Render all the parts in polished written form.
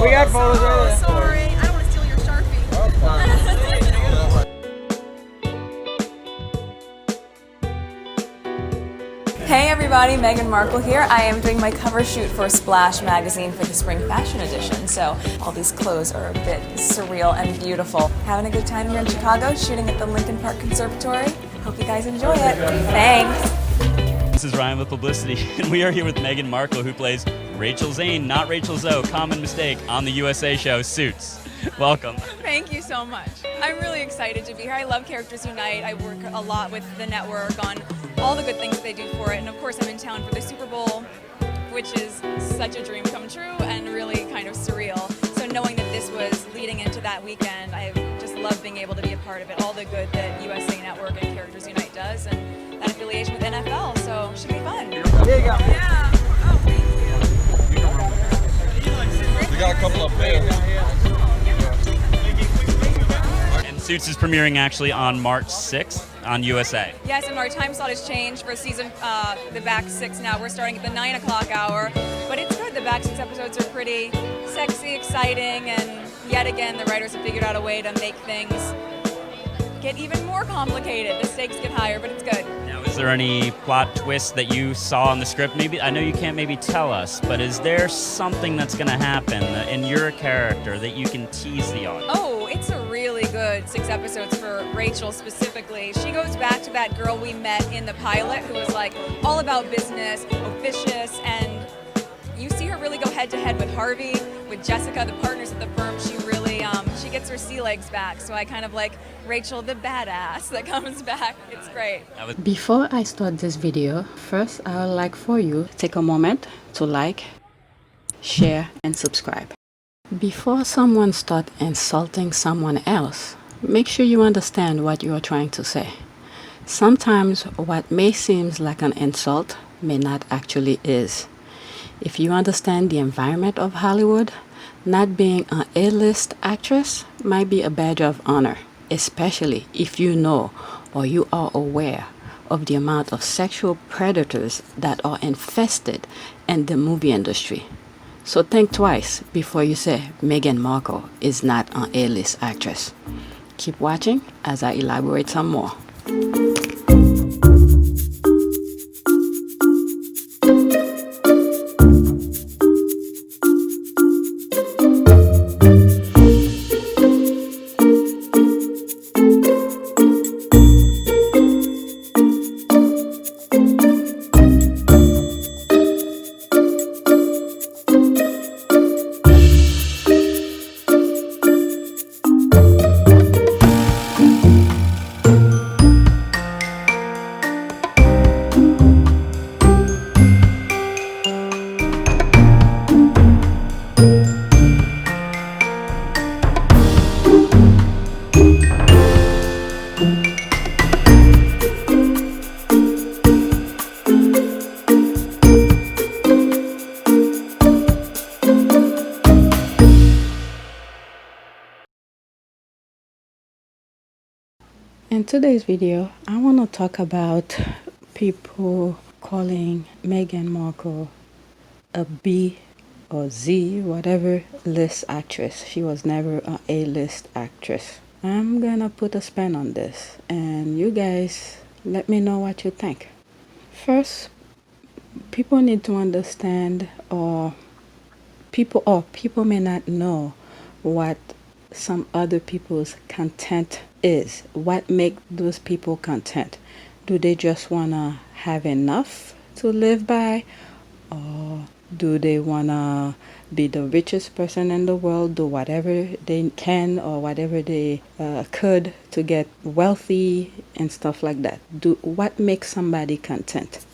We got photos right there. Sorry, I don't want to steal your Sharpie. Hey everybody, Meghan Markle here. I am doing my cover shoot for Splash magazine for the Spring Fashion Edition. So all these clothes are a bit surreal and beautiful. Having a good time here in Chicago, shooting at the Lincoln Park Conservatory. Hope you guys enjoy it. Thanks. This is Ryan with Pblcty, and we are here with Meghan Markle, who plays Rachel Zane, not Rachel Zoe, common mistake, on the USA show Suits. Welcome. Thank you so much. I'm really excited to be here. I love Characters Unite. I work a lot with the network on all the good things they do for it. And of course I'm in town for the Super Bowl, which is such a dream come true and really kind of surreal. So knowing that this was leading into that weekend, I just love being able to be a part of it. All the good that USA Network and Characters Unite does, and that affiliation with NFL, so it should be fun. There you go. Yeah. Oh, thank you. We got a couple up there. And Suits is premiering actually on March 6th on USA. Yes, and our time slot has changed for season, the back 6 now. We're starting at the 9 o'clock hour, but it's good. The back 6 episodes are pretty sexy, exciting, and yet again, the writers have figured out a way to make things get even more complicated. The stakes get higher, but it's good. Now, is there any plot twist that you saw in the script? Maybe, I know you can't maybe tell us, but is there something that's going to happen in your character that you can tease the audience? Oh, it's a really good 6 episodes for Rachel specifically. She goes back to that girl we met in the pilot who was like all about business, officious, and you see her really go head to head with Harvey, with Jessica, the partners at the firm. She really, she gets her sea legs back. So I kind of like Rachel the badass that comes back. It's great. Before I start this video, first I would like for you to take a moment to like, share, and subscribe. Before someone starts insulting someone else, make sure you understand what you are trying to say. Sometimes what may seem like an insult may not actually is. If you understand the environment of Hollywood, not being an A-list actress might be a badge of honor, especially if you know or you are aware of the amount of sexual predators that are infested in the movie industry. So think twice before you say Meghan Markle is not an A-list actress. Keep watching as I elaborate some more. In today's video, I want to talk about people calling Meghan Markle a B or Z, whatever, list actress. She was never an A-list actress. I'm gonna put a spin on this, and you guys let me know what you think. First, people need to understand, or people may not know what some other people's content is. What make those people content? Do they just wanna have enough to live by, or do they wanna be the richest person in the world, do whatever they can or whatever they could to get wealthy and stuff like that? What makes somebody content?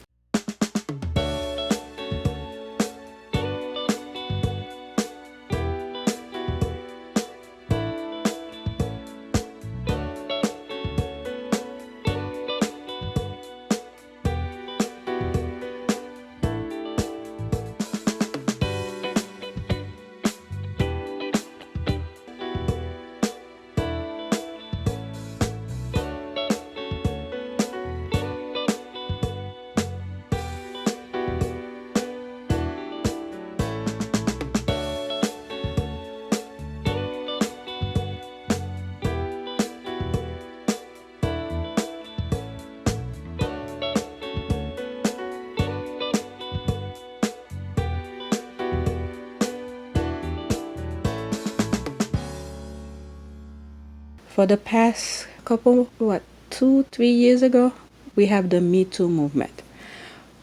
For the past couple, 2-3 years ago, we have the Me Too movement.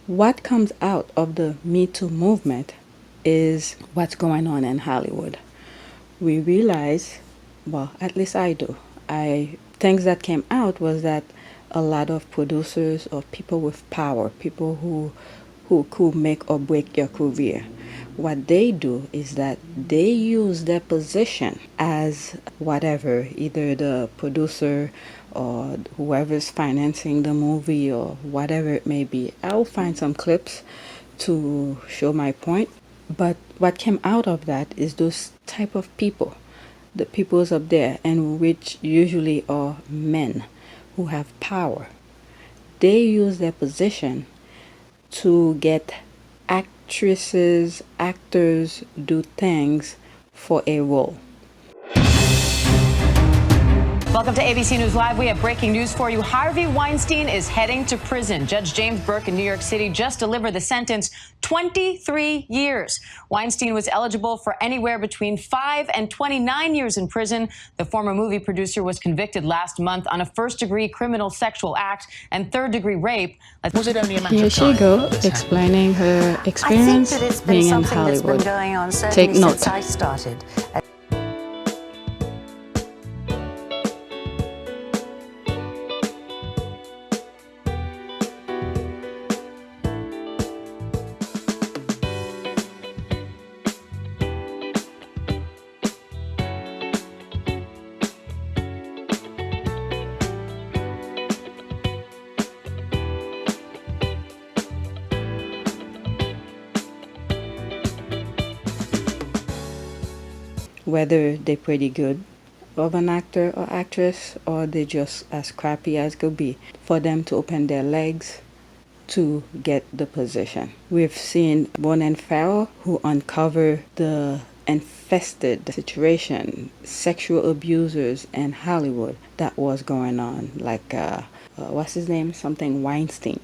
What comes out of the Me Too movement is what's going on in Hollywood. We realize, well, at least I do. Things that came out was that a lot of producers or people with power, people who could make or break your career, what they do is that they use their position as whatever, either the producer or whoever's financing the movie or whatever it may be. I'll find some clips to show my point. But what came out of that is those type of people, the peoples up there, and which usually are men who have power. They use their position to get actresses, actors do things for a role. Welcome to ABC News Live. We have breaking news for you. Harvey Weinstein is heading to prison. Judge James Burke in New York City just delivered the sentence, 23 years. Weinstein was eligible for anywhere between 5 and 29 years in prison. The former movie producer was convicted last month on a first-degree criminal sexual act and third-degree rape. Was it only a matter Here of she time? go, explaining her experience I think that it's been being in something that's Hollywood. been going on Take certainly note. since I started. Whether they're pretty good of an actor or actress, or they're just as crappy as could be, for them to open their legs to get the position. We've seen Ronan Farrow, who uncovered the infested situation, sexual abusers in Hollywood that was going on, like, what's his name? Something Weinstein.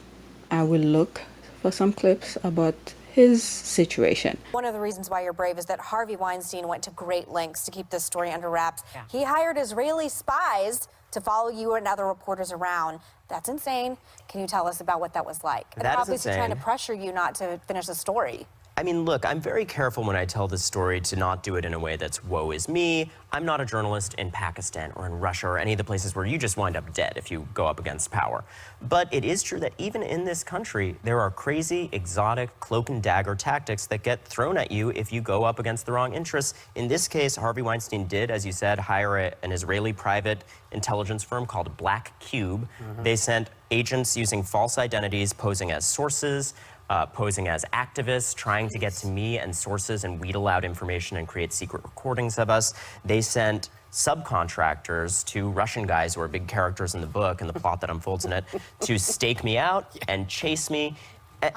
I will look for some clips about his situation. One of the reasons why you're brave is that Harvey Weinstein went to great lengths to keep this story under wraps. Yeah. He hired Israeli spies to follow you and other reporters around. That's insane. Can you tell us about what that was like? That They're is obviously insane. trying to pressure you not to finish the story. I mean, look, I'm very careful when I tell this story to not do it in a way that's woe is me. I'm not a journalist in Pakistan or in Russia or any of the places where you just wind up dead if you go up against power. But it is true that even in this country, there are crazy, exotic, cloak and dagger tactics that get thrown at you if you go up against the wrong interests. In this case, Harvey Weinstein did, as you said, hire an Israeli private intelligence firm called Black Cube. They sent agents using false identities, posing as sources, posing as activists, trying to get to me and sources and wheedle out information and create secret recordings of us. They sent subcontractors to Russian guys who are big characters in the book and the plot that unfolds in it to stake me out and chase me.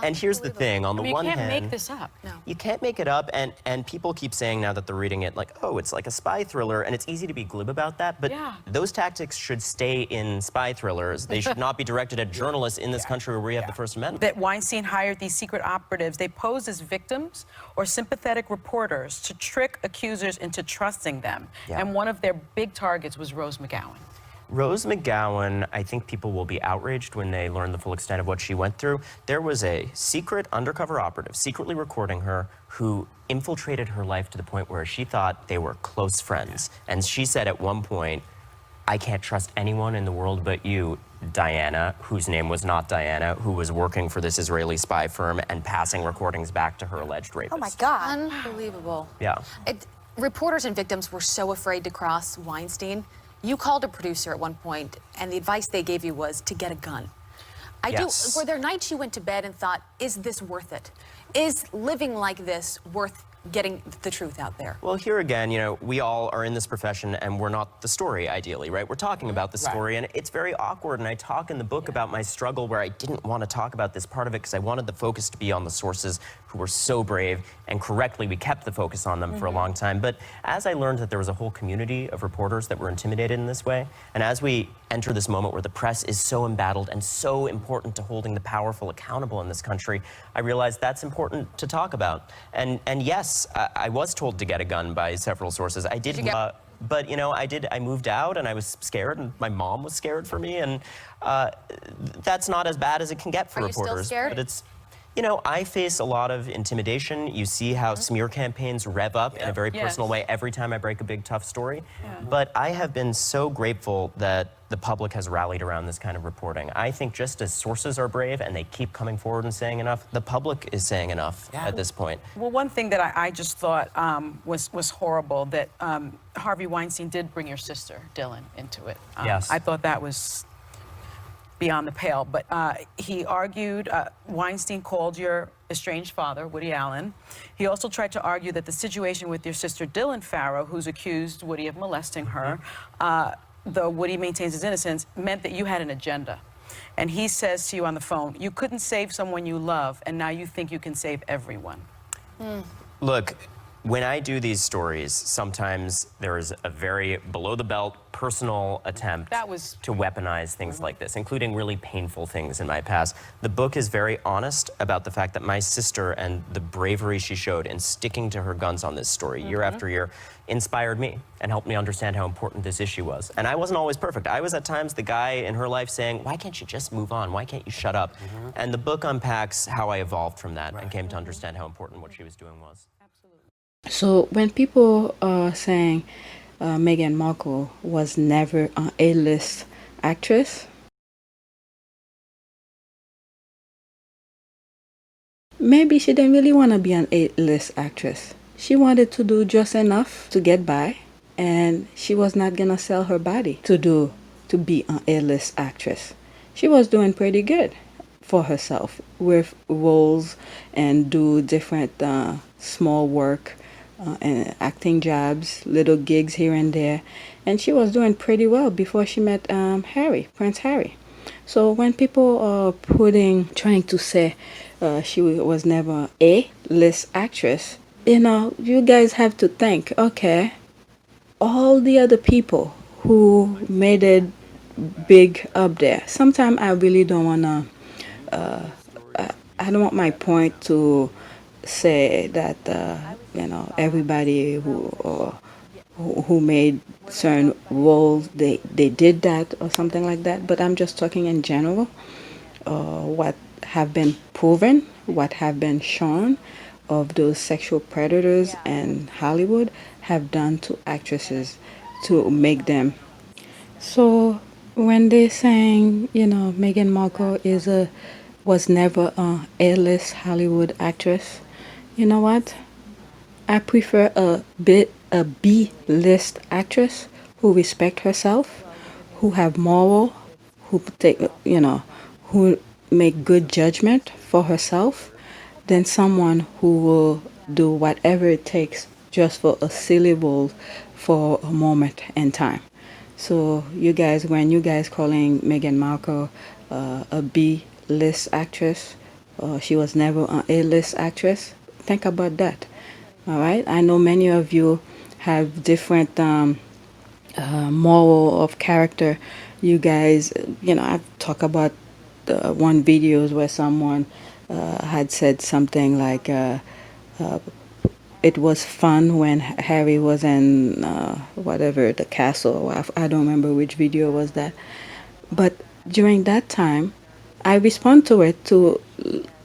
And here's the thing, on the one hand... You can't make this up. No. You can't make it up, and people keep saying now that they're reading it, like, oh, it's like a spy thriller, and it's easy to be glib about that, but those tactics should stay in spy thrillers. They should not be directed at journalists in this country where we have the First Amendment. That Weinstein hired these secret operatives. They posed as victims or sympathetic reporters to trick accusers into trusting them. Yeah. And one of their big targets was Rose McGowan. Rose McGowan, I think people will be outraged when they learn the full extent of what she went through. There was a secret undercover operative secretly recording her who infiltrated her life to the point where she thought they were close friends. And she said at one point, I can't trust anyone in the world but you, Diana, whose name was not Diana, who was working for this Israeli spy firm and passing recordings back to her alleged rapist. Oh my God. Unbelievable. Yeah. Reporters and victims were so afraid to cross Weinstein. You called a producer at one point, and the advice they gave you was to get a gun. Yes. Were there nights you went to bed and thought, is this worth it? Is living like this worth getting the truth out there? Well, here again, you know, we all are in this profession and we're not the story, ideally, right? We're talking about the story, and it's very awkward. And I talk in the book about my struggle where I didn't want to talk about this part of it because I wanted the focus to be on the sources who were so brave, and correctly, we kept the focus on them for a long time. But as I learned that there was a whole community of reporters that were intimidated in this way, and as we enter this moment where the press is so embattled and so important to holding the powerful accountable in this country, I realized that's important to talk about. And yes, I was told to get a gun by several sources. I did. But you know, I moved out and I was scared, and my mom was scared for me, and that's not as bad as it can get for Are you reporters. still scared? But it's, you know, I face a lot of intimidation. You see how smear campaigns rev up in a very personal way every time I break a big, tough story. But I have been so grateful that the public has rallied around this kind of reporting. I think just as sources are brave and they keep coming forward and saying enough, the public is saying enough at this point. Well, one thing that I just thought was horrible, that Harvey Weinstein did bring your sister, Dylan, into it. Yes. I thought that was beyond the pale, but he argued, Weinstein called your estranged father, Woody Allen. He also tried to argue that the situation with your sister, Dylan Farrow, who's accused Woody of molesting her, though Woody maintains his innocence, meant that you had an agenda. And he says to you on the phone, you couldn't save someone you love, and now you think you can save everyone. Look, when I do these stories, sometimes there is a very below-the-belt personal attempt to weaponize things like this, including really painful things in my past. The book is very honest about the fact that my sister and the bravery she showed in sticking to her guns on this story year after year inspired me and helped me understand how important this issue was. And I wasn't always perfect. I was at times the guy in her life saying, why can't you just move on? Why can't you shut up? And the book unpacks how I evolved from that and came to understand how important what she was doing was. So when people are saying Meghan Markle was never an A-list actress, maybe she didn't really want to be an A-list actress. She wanted to do just enough to get by, and she was not gonna sell her body to be an A-list actress. She was doing pretty good for herself with roles and do different small work and acting jobs, little gigs here and there, and she was doing pretty well before she met Prince Harry. So when people are trying to say she was never a list actress, you know, you guys have to think, okay, all the other people who made it big up there. Sometimes I really don't wanna. I don't want my point to say that you know, everybody who made certain roles, they did that or something like that. But I'm just talking in general. What have been proven, what have been shown of those sexual predators in Hollywood have done to actresses to make them. So when they're saying, you know, Meghan Markle was never a A-list Hollywood actress, you know what? I prefer a B-list actress who respect herself, who have moral, who who make good judgment for herself, than someone who will do whatever it takes just for a silly role for a moment in time. So you guys, when you guys calling Meghan Markle a B-list actress, she was never an A-list actress, think about that. All right, I know many of you have different moral of character. You guys, you know, I've talked about one videos where someone had said something like it was fun when Harry was in whatever, the castle. I don't remember which video was that. But during that time, I respond to it to,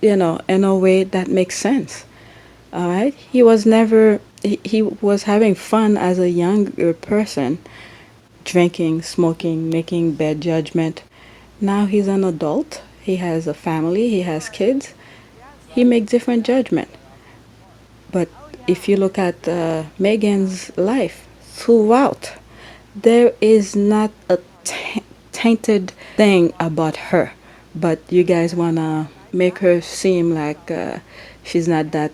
you know, in a way that makes sense. All right, he was having fun as a younger person, drinking, smoking, making bad judgment. Now he's an adult. He has a family. He has kids. He makes different judgment. But if you look at Meghan's life throughout, there is not a tainted thing about her. But you guys wanna make her seem like she's not that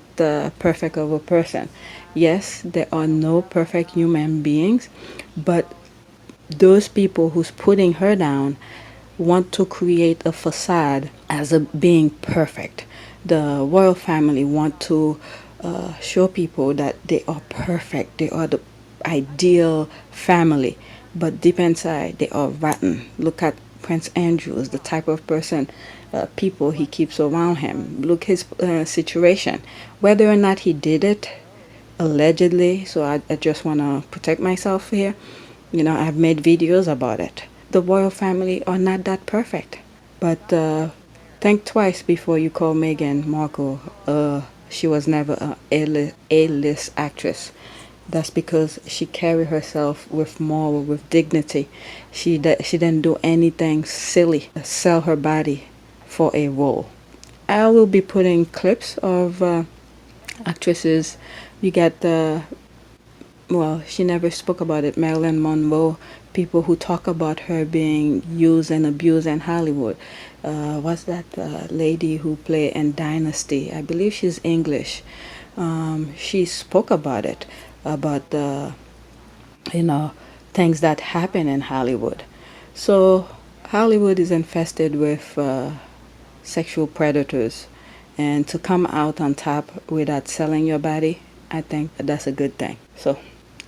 perfect of a person. Yes, there are no perfect human beings, but those people who's putting her down want to create a facade as a being perfect. The royal family want to show people that they are perfect, they are the ideal family, but deep inside they are rotten. Look at Prince Andrew, the type of person, people he keeps around him. Look his situation. Whether or not he did it allegedly, so I just want to protect myself here. You know, I've made videos about it. The royal family are not that perfect, but think twice before you call Meghan Markle. She was never a A-list actress. That's because she carried herself with moral, with dignity. She didn't do anything silly, sell her body for a role. I will be putting clips of actresses. You got well, she never spoke about it, Marilyn Monroe, people who talk about her being used and abused in Hollywood. What's that lady who played in Dynasty? I believe she's English. She spoke about it, about you know, things that happen in Hollywood. So Hollywood is infested with sexual predators, and to come out on top without selling your body, I think that's a good thing. So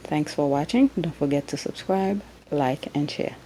thanks for watching. Don't forget to subscribe, like, and share.